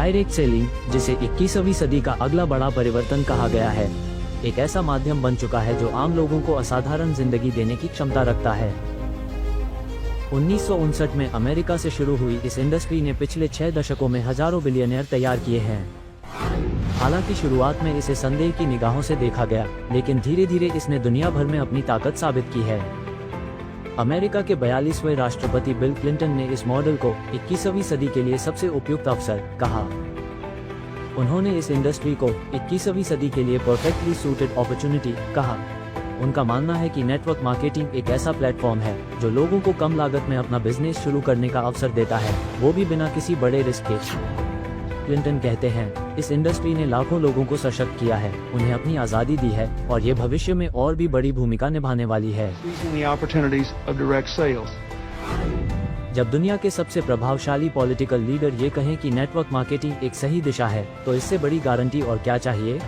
Direct selling, जिसे 21वीं सदी का अगला बड़ा परिवर्तन कहा गया है, एक ऐसा माध्यम बन चुका है जो आम लोगों को असाधारण जिंदगी देने की क्षमता रखता है। 1959 में अमेरिका से शुरू हुई इस इंडस्ट्री ने पिछले 6 दशकों में हजारों बिलियनियर तैयार किए हैं। हालांकि शुरुआत में इसे संदेह की निगाहों से देखा गया, लेकिन धीरे धीरे इसने दुनिया भर में अपनी ताकत साबित की है। अमेरिका के 42वें राष्ट्रपति बिल क्लिंटन ने इस मॉडल को 21वीं सदी के लिए सबसे उपयुक्त अवसर कहा। उन्होंने इस इंडस्ट्री को 21वीं सदी के लिए परफेक्टली सूटेड अपॉर्चुनिटी कहा। उनका मानना है कि नेटवर्क मार्केटिंग एक ऐसा प्लेटफॉर्म है जो लोगों को कम लागत में अपना बिजनेस शुरू करने का अवसर देता है, वो भी बिना किसी बड़े रिस्क के। क्लिंटन कहते हैं, इस इंडस्ट्री ने लाखों लोगों को सशक्त किया है, उन्हें अपनी आज़ादी दी है और ये भविष्य में और भी बड़ी भूमिका निभाने वाली है। जब दुनिया के सबसे प्रभावशाली पॉलिटिकल लीडर ये कहें कि नेटवर्क मार्केटिंग एक सही दिशा है, तो इससे बड़ी गारंटी और क्या चाहिए।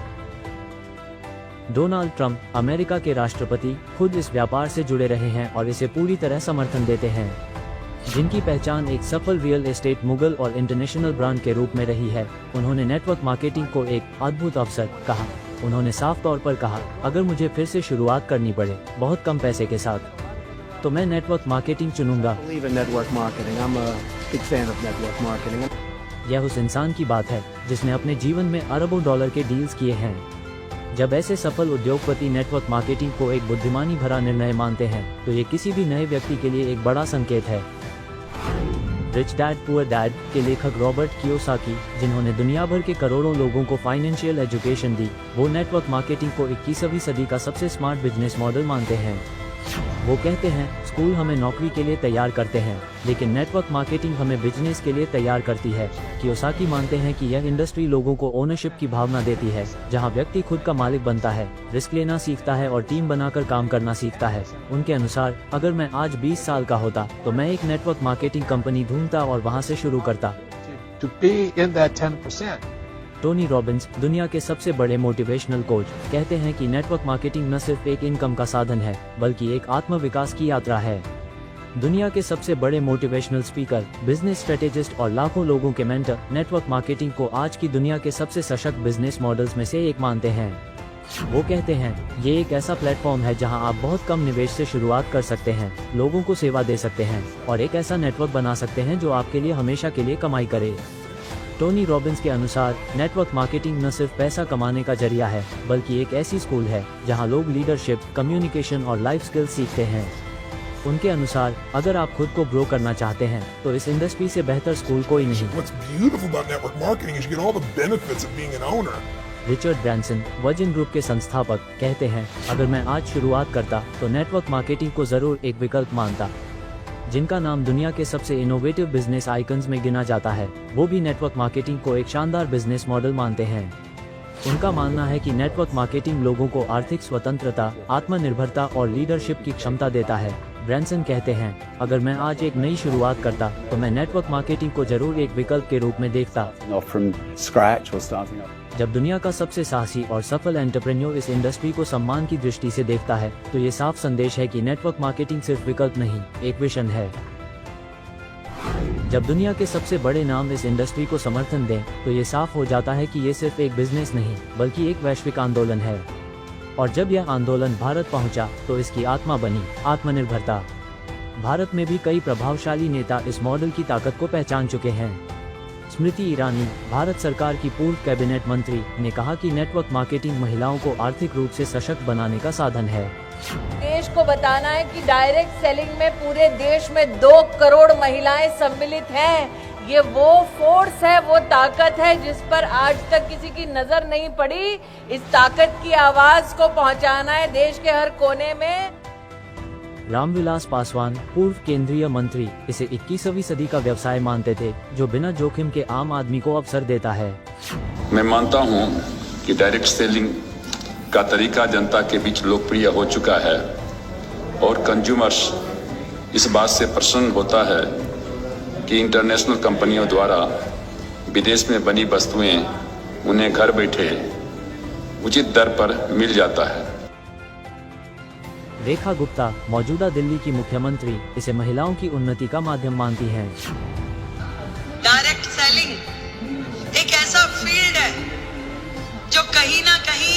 डोनाल्ड ट्रंप, अमेरिका के राष्ट्रपति, खुद इस व्यापार से जुड़े रहे हैं और इसे पूरी तरह समर्थन देते हैं। जिनकी पहचान एक सफल रियल एस्टेट मुगल और इंटरनेशनल ब्रांड के रूप में रही है, उन्होंने नेटवर्क मार्केटिंग को एक अद्भुत अवसर कहा। उन्होंने साफ तौर पर कहा, अगर मुझे फिर से शुरुआत करनी पड़े बहुत कम पैसे के साथ, तो मैं नेटवर्क मार्केटिंग चुनूंगा। यह उस इंसान की बात है जिसने अपने जीवन में अरबों डॉलर के डील्स किए हैं। जब ऐसे सफल उद्योगपति नेटवर्क मार्केटिंग को एक बुद्धिमानी भरा निर्णय मानते हैं, तो ये किसी भी नए व्यक्ति के लिए एक बड़ा संकेत है। रिच डैड पुअर डैड के लेखक रॉबर्ट कियोसाकी, जिन्होंने दुनिया भर के करोड़ों लोगों को फाइनेंशियल एजुकेशन दी, वो नेटवर्क मार्केटिंग को 21वीं सदी का सबसे स्मार्ट बिजनेस मॉडल मानते हैं। वो कहते हैं, स्कूल हमें नौकरी के लिए तैयार करते हैं, लेकिन नेटवर्क मार्केटिंग हमें बिजनेस के लिए तैयार करती है। कियोसाकी मानते हैं कि यह इंडस्ट्री लोगों को ओनरशिप की भावना देती है, जहां व्यक्ति खुद का मालिक बनता है, रिस्क लेना सीखता है और टीम बनाकर काम करना सीखता है। उनके अनुसार, अगर मैं आज 20 साल का होता तो मैं एक नेटवर्क मार्केटिंग कंपनी ढूंढता और वहां से शुरू करता। टोनी रॉबिन्स, दुनिया के सबसे बड़े मोटिवेशनल कोच, कहते हैं कि नेटवर्क मार्केटिंग न सिर्फ एक इनकम का साधन है, बल्कि एक आत्म विकास की यात्रा है। दुनिया के सबसे बड़े मोटिवेशनल स्पीकर, बिजनेस स्ट्रेटेजिस्ट और लाखों लोगों के मेंटर नेटवर्क मार्केटिंग को आज की दुनिया के सबसे सशक्त बिजनेस मॉडल्स में से एक मानते हैं। वो कहते हैं, ये एक ऐसा प्लेटफॉर्म है जहां आप बहुत कम निवेश से शुरुआत कर सकते हैं, लोगों को सेवा दे सकते हैं और एक ऐसा नेटवर्क बना सकते हैं जो आपके लिए हमेशा के लिए कमाई करे। टोनी रॉबिन्स के अनुसार, नेटवर्क मार्केटिंग न सिर्फ पैसा कमाने का जरिया है, बल्कि एक ऐसी स्कूल है जहां लोग लीडरशिप, कम्युनिकेशन और लाइफ स्किल्स सीखते हैं। उनके अनुसार, अगर आप खुद को ग्रो करना चाहते हैं, तो इस इंडस्ट्री से बेहतर स्कूल कोई नहीं। रिचर्ड ब्रैंसन, वर्जिन ग्रुप के संस्थापक, कहते हैं, अगर मैं आज शुरुआत करता तो नेटवर्क मार्केटिंग को जरूर एक विकल्प मानता। जिनका नाम दुनिया के सबसे इनोवेटिव बिजनेस आइकन्स में गिना जाता है, वो भी नेटवर्क मार्केटिंग को एक शानदार बिजनेस मॉडल मानते हैं। उनका मानना है कि नेटवर्क मार्केटिंग लोगों को आर्थिक स्वतंत्रता, आत्मनिर्भरता और लीडरशिप की क्षमता देता है। ब्रैंसन कहते हैं, अगर मैं आज एक नई शुरुआत करता तो मैं नेटवर्क मार्केटिंग को जरूर एक विकल्प के रूप में देखता। जब दुनिया का सबसे साहसी और सफल एंटरप्रेन्योर इस इंडस्ट्री को सम्मान की दृष्टि से देखता है, तो ये साफ संदेश है कि नेटवर्क मार्केटिंग सिर्फ विकल्प नहीं, एक विजन है। जब दुनिया के सबसे बड़े नाम इस इंडस्ट्री को समर्थन दें, तो ये साफ हो जाता है कि ये सिर्फ एक बिजनेस नहीं, बल्कि एक वैश्विक आंदोलन है। और जब यह आंदोलन भारत पहुंचा, तो इसकी आत्मा बनी आत्मनिर्भरता। भारत में भी कई प्रभावशाली नेता इस मॉडल की ताकत को पहचान चुके हैं। स्मृति ईरानी, भारत सरकार की पूर्व कैबिनेट मंत्री, ने कहा कि नेटवर्क मार्केटिंग महिलाओं को आर्थिक रूप से सशक्त बनाने का साधन है। देश को बताना है कि डायरेक्ट सेलिंग में पूरे देश में 2 करोड़ महिलाएं सम्मिलित हैं। ये वो फोर्स है, वो ताकत है जिस पर आज तक किसी की नजर नहीं पड़ी। इस ताकत की आवाज को पहुंचाना है देश के हर कोने में। रामविलास पासवान, पूर्व केंद्रीय मंत्री, इसे 21वीं सदी का व्यवसाय मानते थे, जो बिना जोखिम के आम आदमी को अवसर देता है। मैं मानता हूं कि डायरेक्ट सेलिंग का तरीका जनता के बीच लोकप्रिय हो चुका है और कंज्यूमर्स इस बात से प्रसन्न होता है कि इंटरनेशनल कंपनियों द्वारा विदेश में बनी वस्तुएं उन्हें घर बैठे उचित दर पर मिल जाता है। रेखा गुप्ता, मौजूदा दिल्ली की मुख्यमंत्री, इसे महिलाओं की उन्नति का माध्यम मानती हैं। डायरेक्ट सेलिंग एक ऐसा फील्ड है जो कहीं ना कहीं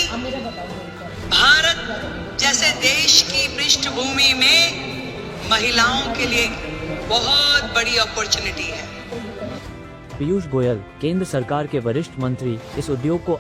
भारत जैसे देश की पृष्ठभूमि में महिलाओं के लिए बहुत बड़ी अपॉर्चुनिटी है। पीयूष गोयल, केंद्र सरकार के वरिष्ठ मंत्री, इस उद्योग को